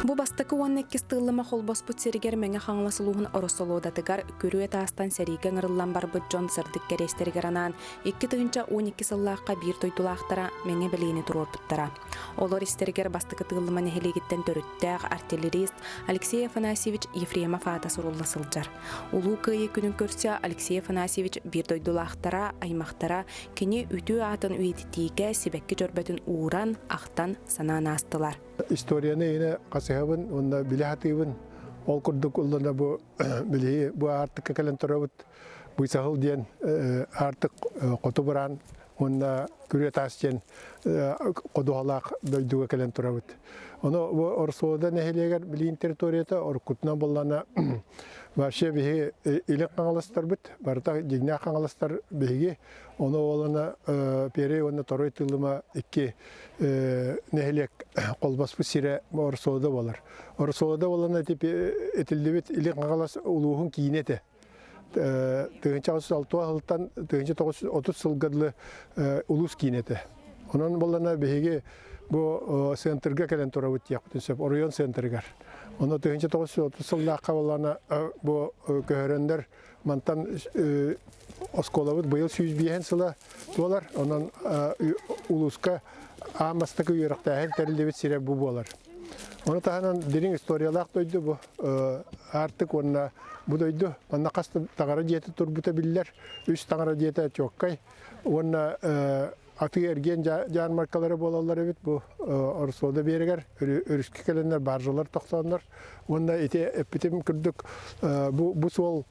Бу бастыкы 12 тыллыма холбоспут серигер меңе хаңласылуын оросолодатыгар көрүе таастан сериге ңырыллан барбыт Джон сырдык керестергер анан 2 тыгынча 12 сыллааққа бир тойтулаақтара меңе билейни турорбуттара. Олар истергер бастыкы тыллыма нехелегиттен төрүттәг артиллерист Алексей Афанасьевич Ефремов ата сурулла сылжар. Улуу кыйы күнүн көрсө Алексей Афанасьевич бир тойтулаақтара аймактара кини үтүү атын үйетитиге себекке жөрбөтүн ууран ақтан санаан астылар. Историяны yine kasıhabın, onda bile hatibın, ol kurduk ullana bu bileği, bu artık kalen tarafıt, bu sahil diyen artık kotuburan, onda küre tasçen koduhalak duyduğu kalen tarafıt. Onu bu orsoda nehirler bileğin teritoriyata orkutna bollana başka bir ilik kangalastar bit, barda cigna kangalastar bileği, onu olana peri onda toroy tılma iki nehirler kolbas bu sire orsoda bolar. Orsoda olana tipi etildibit ilik kangalas uluğun kinete. 1936 yıldan 1930 yılgadlı ulus kinete. Onun bolana bileği bu sentrga gelen torabıt yaptı sep Orion sentrgar. Onu 1930 yılda kavalana bu köhörender mantan oskolavut bu yıl 100 bihen sıla dolar. Onun uluska amastaki yürəkdə her terildi sire bu bolar. Onu tahanan derin istoriyalar doydu bu. Artık ona bu doydu. Ona kastı tağara diyeti turbuta biller. Üst tağara diyeti çok kay. Ona atı ergen can markaları bolallar evet bu orsoda bir yer örüskü gelenler barjılar toxtanlar. Onda ete epitem kırdık bu sol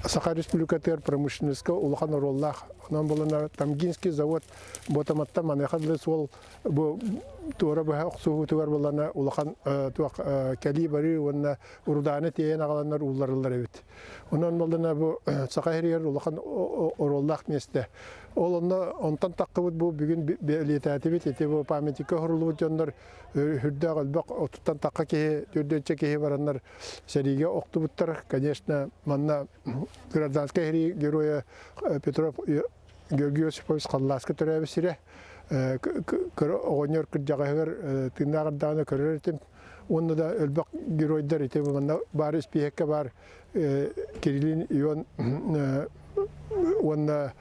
Саха Республикатер промышленностька улахан ороллах. Онан болана Тамгинский завод ботаматта манехадлы сол бу тура баха оксуу тугар болана улахан туак калибари онна урданы тейен агаланнар улларлар эбит. Онан болана бу Саха херер улахан ороллах месте. Ол онна онтан таккыбыт бу бүгүн билетатибит эте бу памятникка хорулуу жондар хүрдө албак отуттан такка ке төрдөнчө ке бараннар сериге октубуттар. Конечно, манна гражданский героя Петров Георгий Осипович Калласка төрөбү сире огонер кыржагагыр тыйнагырдагына көрөрөтүм. Онда да өлбөк геройдар ите манна бар спихекке бар Кириллин Ион онда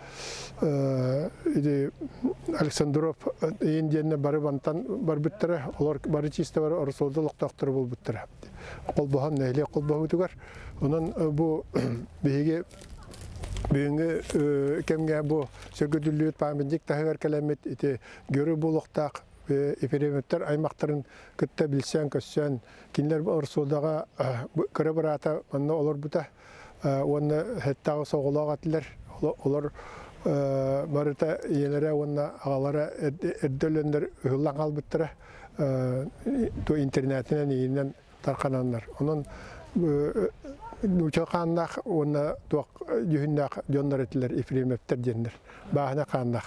Александров Индияны бары бантан бар биттер, олар бары чисте бар орсолдулук доктор болбуттар. Колбахан нәйле колбаһутугар. Онан бу беге бүгүнкү кемге бу сөгөдүлүт памятник тагыр келемет ите көрү булуктак эпидемиялар аймактарын кытта билсен көссен кинлер орсолдага көрө барата анда олар бута оны хеттагы согологатлар олар барыта елере онна агалара эддөлөндөр ыгыллан калбыттыра то интернетинен ийинен тарканандар. Онун учакандак онна туак жүхүндак жондар этилер эфреметтер дендер. Баахна кандак.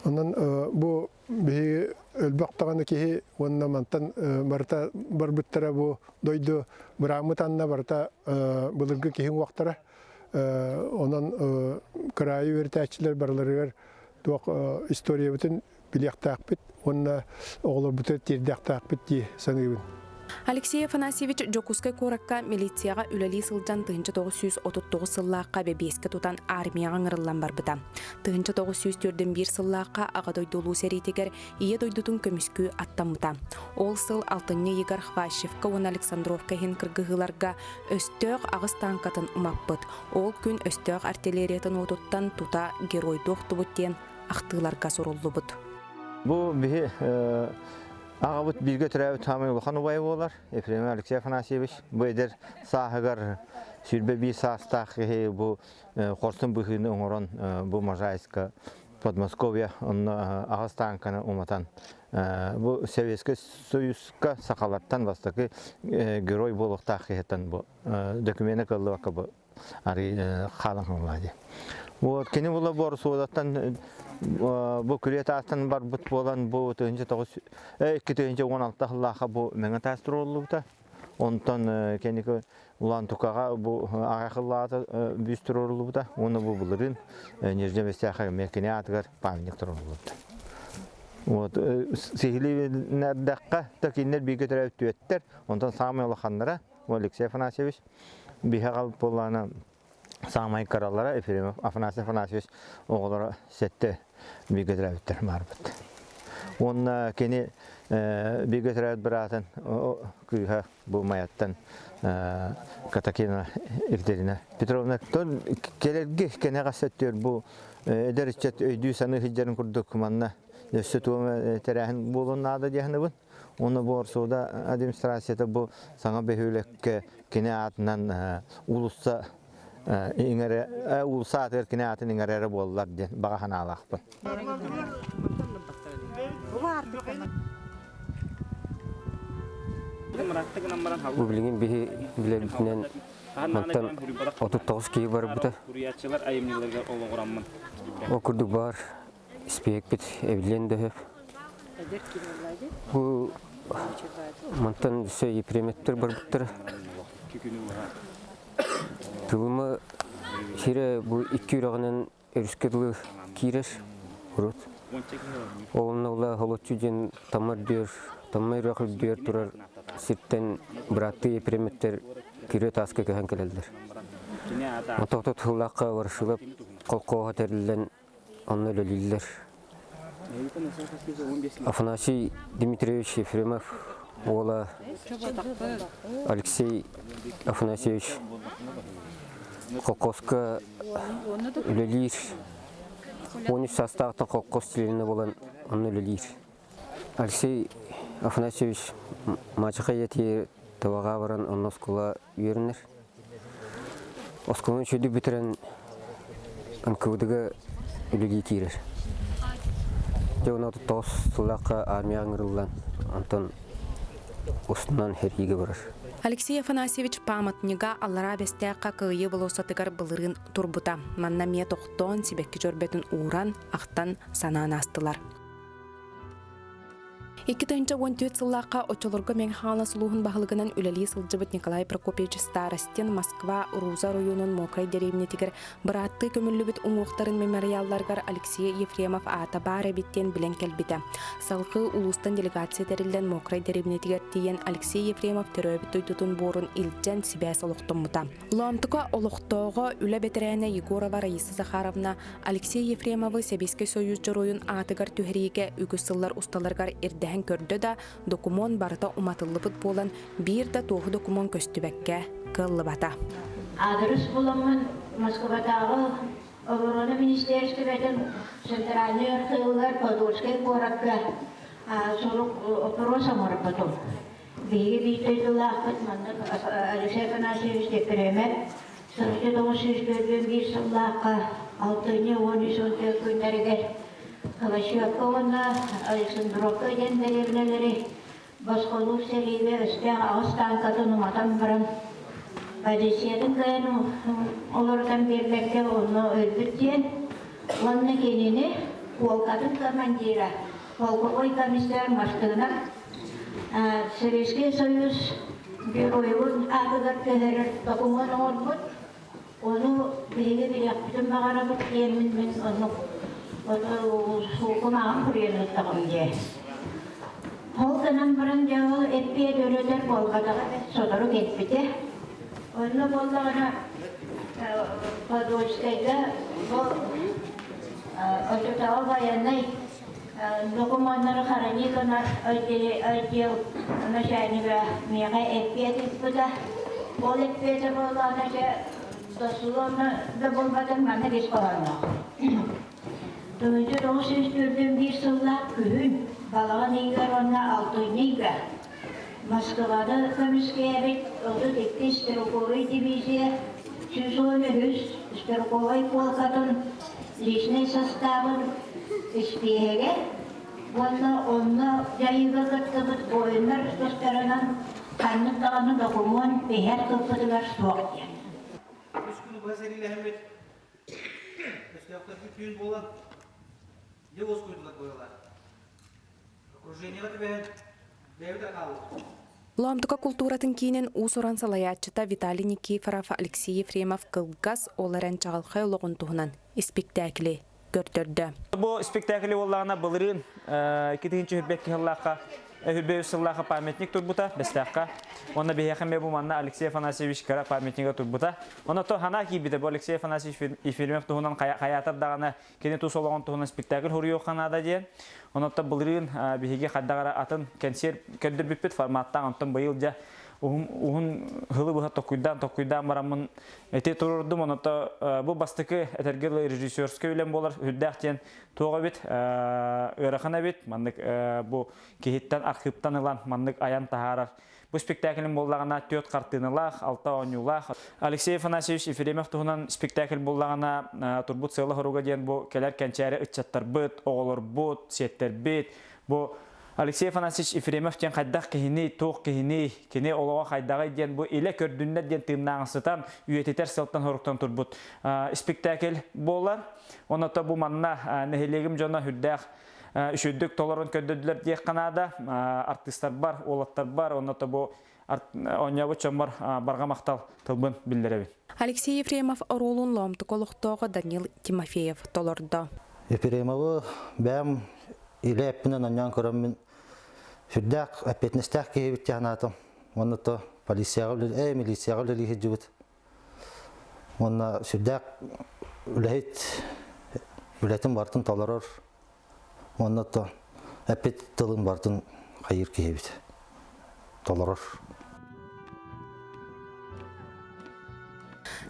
Онун бу би өлбөктөгөнө ки онна мантан барта барбыттыра бу дойду бурамытанна барта булыргы кихин вактара онан крайы вертачилер барларыгар туак история бүтүн билектак бит онна оглор бүтүн тирдактак бит ди саныбын. Алексей Афанасьевич Жокускай коракка милицияга үлели сылжан 1939 сыллааққа бебеске тутан армияга ңырыллан барбыта. 1941 сыллааққа ага дойдулуу серитегер ие дойдутун көмүскү аттамыта. Ол сыл алтынны Игорь Хващевка он Александровка хин кыргыгыларга өстөк агыс танкатын умаппыт. Ол күн өстөк артиллериятын отуттан тута герой доктубут ден актыларга суруллубут. Бу бихи Ağabut bilgi türevi tamamı bakan ubayı olar. Efendim Alexey Afanasyevich bu eder sahagar sürbe bir sastaki bu korsun bıhını oran bu Можайска Подмосковья onun Ağıztanka'nı umatan bu Sovyetski Soyuzka sakalattan bastaki Geroy boluktaki hetan bu dokümene kaldı vakı bu arı kalan oladı. Bu kendi bula boru soğudattan bu küriyet astan var but bolan bu tönce 2016 yıllarda bu menge tasdir oldu da ondan kendi ulan tukağa bu ağakıllarda büstür oldu da onu bu bulurun Nijne Vestyaha mekene atgar pamятник oldu. Вот сихилинердакка такиннер биге төрөттүттер. Ондан самый улаханнара Алексей Афанасьевич бихагал полана самай каралара Ефремов Афанасьевич оголора сетте биге төрөттер марбыт. Онна кени биге төрөт баратын күйга бу маяттан Катакина Екатерина Петровна тон келерге кене гасеттер бу эдерчет өйдүү саны хиджарын курдук манна Сөтуме терәһен булыннады дигәнебез. Оны борсуда администрацияда бу саңа бөһүлеккә кине атынан улуса иңере улуса атыр кине атын иңере буллар ди багана алакпын. Бу билген билебитнен мактан 39 кие бар бута. Бурятчылар айымныларга ологораммын. Окурдук бар. Спекпит evlendi. Bu mantan şey premetler barbuttır. Tılımı şire bu iki yürağının erişkedili kireş urut. Onunla ola halotçucun tamar diyor, tamar rakıl diyor turar sitten bıraktığı premetler kire taskı köhen kelediler. Otoqta tılaqqa varışılıp kolqoğa terilen onu lölüller. Афанасий Дмитриевич Ефремов, Ола Алексей Афанасьевич Кокоска лөлир. Он состақтан Кокос тіліне болан оны лөлир. Алексей Афанасьевич мачыға еті таваға баран оны оскула үйерінер. Оскулын шөді бітірін анкывыдығы үлігі кейрер. Жауына тұтауыз сұлаққа армия аңырылдан, антон ұстынан херігі барыр. Алексей Афанасьевич паматныга аллара бестяққа күйі болосатығар бұлырын турбута. Манна мие тоқтон сибекки жөрбетін уран, ақтан санан астылар. 2014 сыллаққа очолорғы мен хала сұлуғын бағылығынан үләлі сылжыбыт Николай Прокопьевич Старостен Москва Руза районын Мокрай деревнетігер бұратты көмілі ұңуқтарын мемориалларғар Алексей Ефремов ата бары биттен білен кәлбіті. Салқы улустан делегация тәрілден Мокрай деревнетігер тиен Алексей Ефремов төрөбіт өйтутун борын илджен сибәс олықтын мұта. Ломтыға олықтоғы үлі бетерәне Егорова Раиса Захаровна Алексей Ефремовы Себеске Союз жоройын атығар түхіреге үгісіллар ұсталарғар ердәһен көрді да документ барыта уматыллыбыт болан бир да тоғы документ көстүбәккә кыллыбата. Адрес буламын Москвадағы обороны министерстводан центральный архивлар Подольской городка опрос амарапатом. Биги бийтейлахат Алексей Афанасьевич Ефремов 1941 сыллаққа 6-13 күндерге Калашевковна, Александровка дендеревнелери, Басқолу селиве өсте ағыстан катын ұматан барам. Бәдесиетін кәйін олардан бермекке оны өлбіттен, оны кенені полкатын командира, полковой комиссар маштығына Советский Союз бюроевын ағығыр кәйірір документ оңырбыт, оны бейге біряқтым бағарабыт емін мен оны Сулкумағын күрелі тұғым де. Қолғынан бұрын жауыл әппе дөрөдер болғадағы содыру кетпеде. Оны болғағына Подольскайда бұл өтітауы баянай документары хараниканар өйдел начальнигі меға әппе деппіда. Ол әппеде болғағына досылуыны да болғадан маңна кес қаланақ. 1941 сыллақ күн балаған егер онна 6 неге. Москвада комиссия оды текті стероковой дивизия 113 стероковой полкатын личный составын іспеге. Онна жайыға қыртығыт бойындар достарынан қаннықтағаны документ бейер көппіділер соқ ден. Үш күні бәсәрелі әмет үстіяқтар күн болан не осы көйділік бойылар. Окружениеға түбән бәуді қалды. Ломтука культуратын кейінен ұсыран салаятчыта Виталий Никифоров Алексей Ефремов кылгас оларан чағалқай олығын тұғынан спектаклі көрдөрдө. Бу спектакль боллагана былырын 2-нче хүрбекке хыллакка хүрбе сыллакка памятник турбута бестакка. Онда бехеме бу манна Алексей Афанасьевич кара памятнига турбута. Онда то хана кибиде бу Алексей Афанасьевич Ефремов туһунан хаятар дагана кене ту сологон туһунан спектакль хурuyо ханада диен. Онда то былырын бехеге хаддагара атын концерт көндөрбүппет форматтан онтон быйыл жа Ухун хылы бұға тоқуйдан барамын әте тұрырдым, оныта бұл бастықы әтергелі режиссерскі өлем болар, үрдәқтен тоға бет, ұрақына бет, мандық бұл кейттен архивтан ұлан, мандық аян тағарар. Бұл спектаклін болағына 4 қартынылақ, 6 ойнулақ. Алексей Афанасьевич Ефремов тұғынан спектакль болағына тұрбұт сылы ғыруға дейін бұл кәлер кәнчәрі үтчаттар бұд, оғылыр бұд, сеттер бет. Бұл Алексей Афанасьевич Ефремов ден қайдақ кехіне, тоқ кехіне, кене олуға қайдағай ден бұл еле көрдүнне ден тымнағысытан, үйететер сылттан хоруқтан тұрбұт спектакль болар. Оныта бұл манна нәхелегім жона хүрдәқ үшөйдік толарын көддөділер дейік қанада, артистар бар, олаттар бар, оныта бұл оңябы чомар барға мақтал тылбын білдіребін. Алексей Ефремов оролун ломты колуқтоғы Данил Тимофеев толырды. Ефремовы бәм иле әппінен оннан көрімін Хүрдәк әпетнестәк кейбіт тәнатым. Оны то полицияға білі, милицияға білі хеджібіт. Оны сүрдәк үләйтін бартын таларыр. Оны то әпет тылын бартын қайыр кейбіт. Таларыр.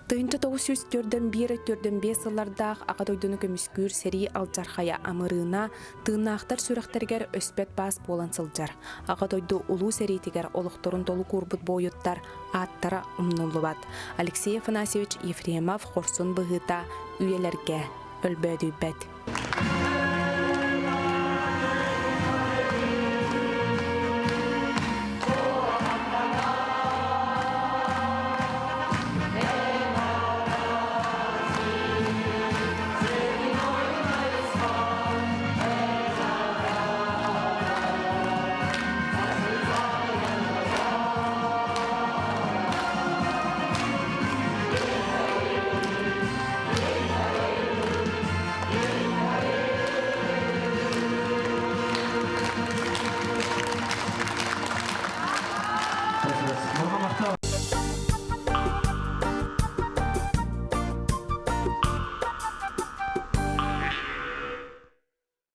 Тыынча 904-5 сыллардақ ағадойдыны көміскүр сәрі алжархая амырына тыынақтар сүрақтаргер өспет бас болан сылжар. Ағадойды улу сәритігер олықтырын толы көрбіт бойыттар аттара ұмнулы бат. Алексей Афанасьевич Ефремов қорсын бұғыта үйелерге өлбөді бәд.